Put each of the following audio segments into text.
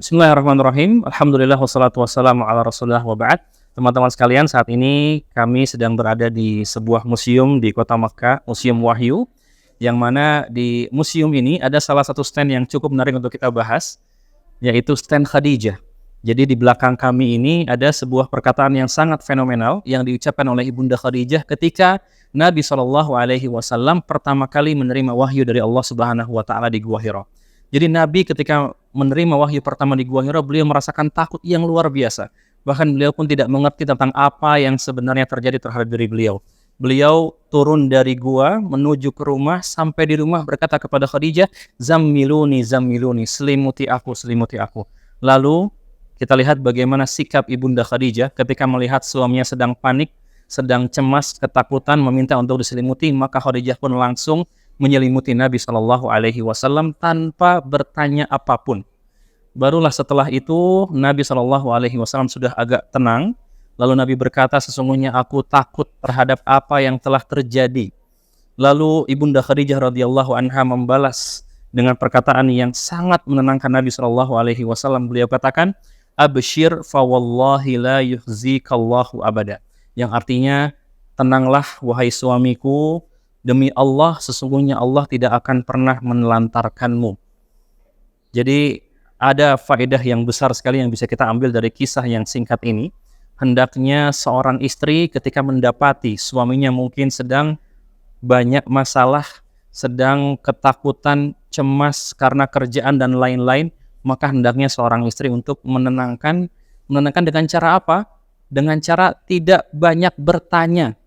Bismillahirrahmanirrahim. Alhamdulillah wassalatu wassalamu ala Rasulillah wa ba'd. Teman-teman sekalian, saat ini kami sedang berada di sebuah museum di Kota Makkah, Museum Wahyu, yang mana di museum ini ada salah satu stand yang cukup menarik untuk kita bahas, yaitu stand Khadijah. Jadi di belakang kami ini ada sebuah perkataan yang sangat fenomenal yang diucapkan oleh Ibunda Khadijah ketika Nabi SAW pertama kali menerima wahyu dari Allah Subhanahu wa taala di Gua Hira. Jadi Nabi ketika menerima wahyu pertama di Gua Hira, beliau merasakan takut yang luar biasa. Bahkan beliau pun tidak mengerti tentang apa yang sebenarnya terjadi terhadap diri beliau. Beliau turun dari gua menuju ke rumah, sampai di rumah berkata kepada Khadijah, "Zammiluni, zammiluni, selimuti aku, selimuti aku." Lalu kita lihat bagaimana sikap Ibunda Khadijah ketika melihat suaminya sedang panik, sedang cemas, ketakutan, meminta untuk diselimuti, maka Khadijah pun langsung menyelimuti Nabi SAW tanpa bertanya apapun. Barulah setelah itu Nabi SAW sudah agak tenang. Lalu Nabi berkata, "Sesungguhnya aku takut terhadap apa yang telah terjadi." Lalu Ibunda Khadijah radhiyallahu anha membalas dengan perkataan yang sangat menenangkan Nabi SAW. Beliau katakan, "Abshir fa wallahi la yuhzikallahu abada." Yang artinya, tenanglah wahai suamiku, demi Allah, sesungguhnya Allah tidak akan pernah menelantarkanmu. Jadi ada faedah yang besar sekali yang bisa kita ambil dari kisah yang singkat ini. Hendaknya seorang istri ketika mendapati suaminya mungkin sedang banyak masalah, sedang ketakutan, cemas karena kerjaan dan lain-lain, maka hendaknya seorang istri untuk menenangkan dengan cara apa? Dengan cara tidak banyak bertanya.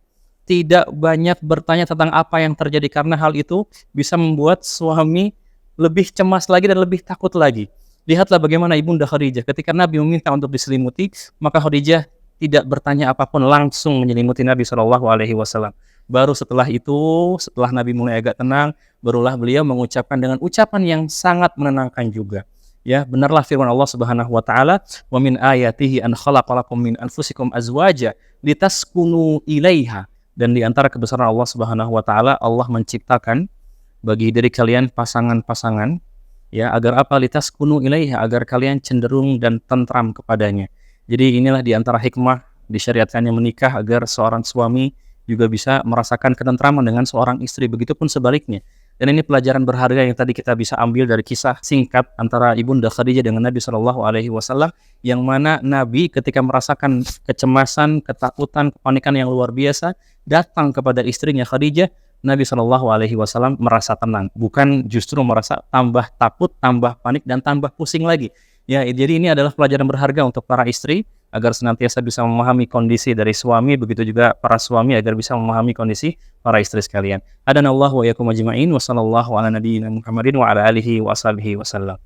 Tidak banyak bertanya tentang apa yang terjadi, karena hal itu bisa membuat suami lebih cemas lagi dan lebih takut lagi. Lihatlah bagaimana Ibunda Khadijah ketika Nabi meminta untuk diselimuti, maka Khadijah tidak bertanya apapun, langsung menyelimuti Nabi SAW. Baru setelah itu, setelah Nabi mulai agak tenang, barulah beliau mengucapkan dengan ucapan yang sangat menenangkan juga. Ya, benarlah firman Allah Subhanahu wa taala, "Wa min ayatihi an khalaqalakum min anfusikum azwaja litaskunu ilaiha." Dan di antara kebesaran Allah Subhanahu wa taala, Allah menciptakan bagi diri kalian pasangan-pasangan, ya, agar apa? Litaskunu ilaiha, agar kalian cenderung dan tentram kepadanya. Jadi inilah di antara hikmah disyariatkannya menikah, agar seorang suami juga bisa merasakan ketentraman dengan seorang istri, begitupun sebaliknya. Dan ini pelajaran berharga yang tadi kita bisa ambil dari kisah singkat antara Ibunda Khadijah dengan Nabi SAW, yang mana Nabi ketika merasakan kecemasan, ketakutan, kepanikan yang luar biasa, datang kepada istrinya Khadijah, Nabi SAW merasa tenang, bukan justru merasa tambah takut, tambah panik, dan tambah pusing lagi. Ya, jadi ini adalah pelajaran berharga untuk para istri, agar senantiasa bisa memahami kondisi dari suami, begitu juga para suami agar bisa memahami kondisi para istri sekalian. Hadanallahu wa iyyakum ajma'in, wa sallallahu ala nabiyyina Muhammadin wa ala alihi wa ashabihi wasallam.